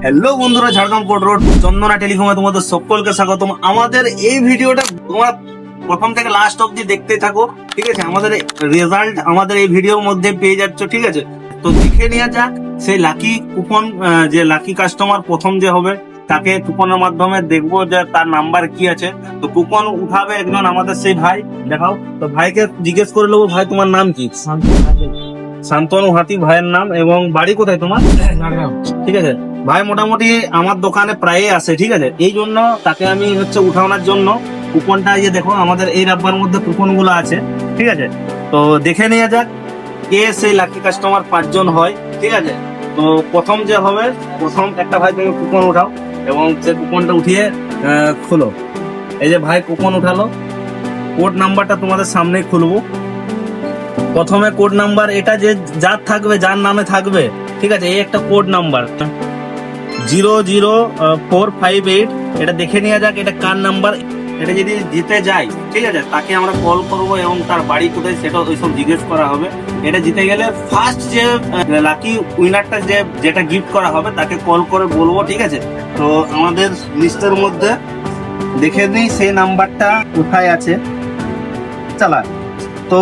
Hello বন্ধুরা, Jhargram court road চন্দনা টেলিকমে তোমাদের সকলকে স্বাগতম। আমাদের এই ভিডিওটা তোমরা প্রথম থেকে লাস্ট অব্দি দেখতে থাকো, ঠিক আছে? আমাদের রেজাল্ট আমাদের এই ভিডিওর মধ্যে পেয়ে যাচ্ছ, ঠিক আছে? তো দেখে নেওয়া যাক সেই লাকি কুপন, যে লাকি কাস্টমার প্রথম যে হবে তাকে কুপনের মাধ্যমে দেখবো যে তার নাম্বার কি আছে। তো কুপন উঠাবে একজন আমাদের সেই ভাই, দেখাও তো। ভাইকে জিজ্ঞেস করে নেবো, ভাই তোমার নাম কি? শান্তনু হাতি ভাইয়ের নাম, এবং বাড়ি কোথায় তোমার? ঠিক আছে ভাই, মোটামুটি আমার দোকানে প্রায় আসে, ঠিক আছে? এই জন্য তাকে আমি হচ্ছে উঠানোর জন্য কুপনটা, এই যে দেখো আমাদের এই রাব্বার মধ্যে কুপন গুলো আছে, ঠিক আছে? তো দেখে নেওয়া যাক কে সেই লাকি কাস্টমার 5 জন হয়, ঠিক আছে? তো প্রথম যে হবে, প্রথম একটা ভাই তুমি কুপন উঠাও এবং সে কুপনটা উঠিয়ে খোলো। এই যে ভাই কুপন উঠালো, কোড নাম্বারটা তোমাদের সামনে খুলবো। প্রথমে কোড নাম্বার, এটা যে যার থাকবে, যার নামে থাকবে, ঠিক আছে? এই একটা কোড নাম্বার 00458, এটা দেখে নেওয়া যাক এটা কার নাম্বার। এটা যদি জিতে যায়, ঠিক আছে, তাকে আমরা কল করব এবং তার বাড়ি কোথায় সেটা ওইসব জিজ্ঞেস করা হবে। এটা জিতে গেলে ফার্স্ট যে লাকি উইনারটা যেটা গিফট করা হবে তাকে কল করে বলবো, ঠিক আছে? তো আমাদের লিস্টের মধ্যে দেখে নিই সেই নাম্বারটা কোথায় আছে। চালা তো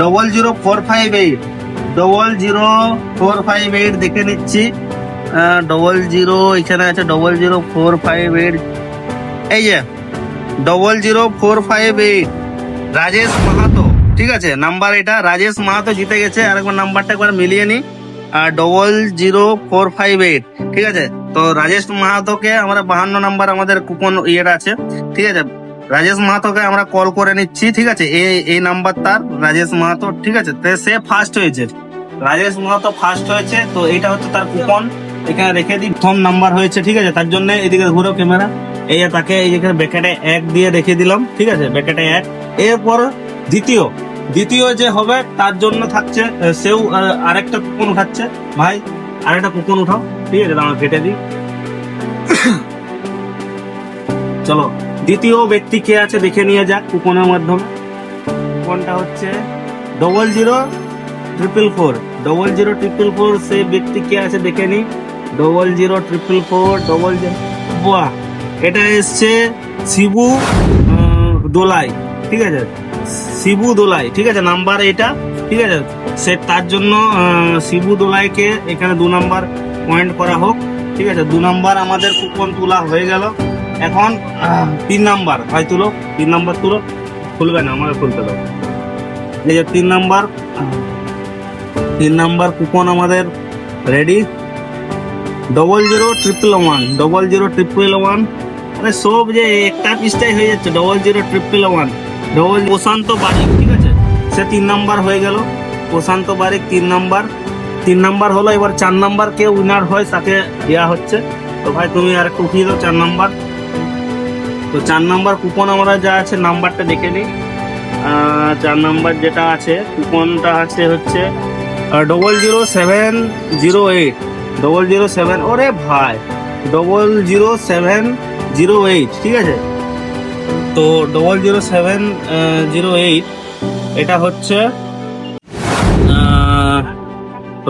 00458 দেখে নিচ্ছি। 00 এখানে আছে, 00458, এই যে 00458 রাজেশ মাহাতো, ঠিক আছে? নাম্বার এটা রাজেশ মাহাতো জিতে গেছে। আরেকবার নাম্বারটা একবার মিলিয়ে নি, 00458, ঠিক আছে? তো রাজেশ মাহাতোকে আমরা 52 নাম্বার আমাদের কুপন ইয়েটা আছে, ঠিক আছে? রাজেশ মাহাতোকে আমরা কল করে নিচ্ছি, ঠিক আছে? এই নাম্বার তার, রাজেশ মাহাতো, ঠিক আছে? তো সে ফার্স্ট হয়েছে, রাজেশ মাহাতো ফার্স্ট হয়েছে। তো এটা হচ্ছে তার কুপন, এখানে রেখে দিই। প্রথম নাম্বার হয়েছে, ঠিক আছে? তার জন্য এদিকে ঘুরো ক্যামেরা, এই যে তাকে এই যেখানে ব্যাকেটে 1 দিয়ে রেখে দিলাম, ঠিক আছে? ব্যাকেটে 1। এরপর দ্বিতীয় যে হবে তার জন্য থাকছে, সেও আরেকটা কুপন উঠাচ্ছে। ভাই আরেকটা কুপন উঠাও, ঠিক আছে? আমরা কেটে দিই। চলো দ্বিতীয় ব্যক্তি কে আছে দেখে নিয়ে যাক কুপনের মাধ্যমে। কুপনটা হচ্ছে 00444 সেই ব্যক্তি কে আছে দেখে নি। 00444 বাহ, এটা এসছে শিবু দোলাই, ঠিক আছে? শিবু দোলাই, ঠিক আছে? নাম্বার এটা, ঠিক আছে? সে তার জন্য শিবু দোলাইকে এখানে 2 নাম্বার পয়েন্ট করা হোক, ঠিক আছে? 2 নাম্বার আমাদের কুপন তোলা হয়ে গেল। এখন 3 নাম্বার ভাই তুলো, 3 নাম্বার তুলো। খুলবে না, আমাকে খুলতে দাও। এই যে 3 নাম্বার কুপন আমাদের রেডি। 00111 আরে সব যে একটা পিসটাই হয়ে যাচ্ছে। 00111 প্রশান্ত বারিক, ঠিক আছে? সে 3 নাম্বার হয়ে গেল। প্রশান্ত বারিক 3 নাম্বার হলো। এবার 4 নাম্বার কে উইনার হয় তাকে দেওয়া হচ্ছে। তো ভাই তুমি আর একটু উঠিয়ে দাও 4 নাম্বার। তো 4 নাম্বার কুপন আমরা যা আছে নাম্বারটা দেখে নিই। 4 নাম্বার যেটা আছে কুপনটা আছে হচ্ছে 00708 007, ওরে ভাই 00708, ঠিক আছে? তো 00708 এটা হচ্ছে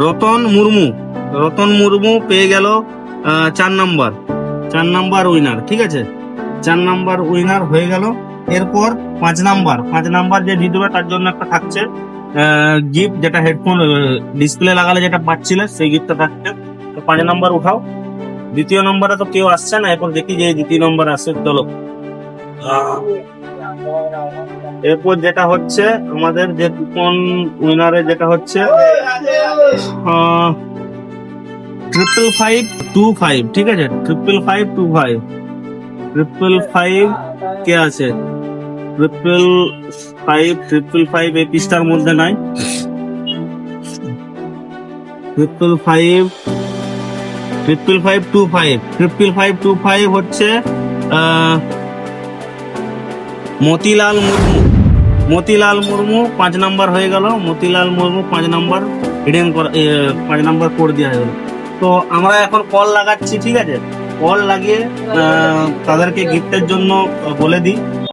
রতন মুর্মু পেয়ে গেল 4 নাম্বার উইনার, ঠিক আছে? 4 নাম্বার উইনার হয়ে গেল। এরপর 5 নাম্বার যে জিতবে তার জন্য একটা থাকছে গিফট, যেটা হেডফোন ডিসপ্লে লাগালে যেটা পাচ্ছিলে সেই গিফটটা থাকছে। তো 5 নাম্বার উঠাও। দ্বিতীয় নম্বরে তো কেউ আসছে না, এখন দেখি যে দ্বিতীয় নম্বর আসে। চলো এরপর যেটা হচ্ছে আমাদের যে কুপন উইনারে যেটা হচ্ছে 55525, ঠিক আছে? 55525 কে আছে? 555 এই পিসটার মধ্যে নাই। 55525 হচ্ছে মতিলাল মুর্মু 5 নাম্বার হয়ে গেল। Motilal Murmu 5 number reading 5 number code দেওয়া হয়ে গেল। তো আমরা এখন কল লাগাচ্ছি, ঠিক আছে? কল লাগিয়ে তাদেরকে গিফটের জন্য বলে দিই।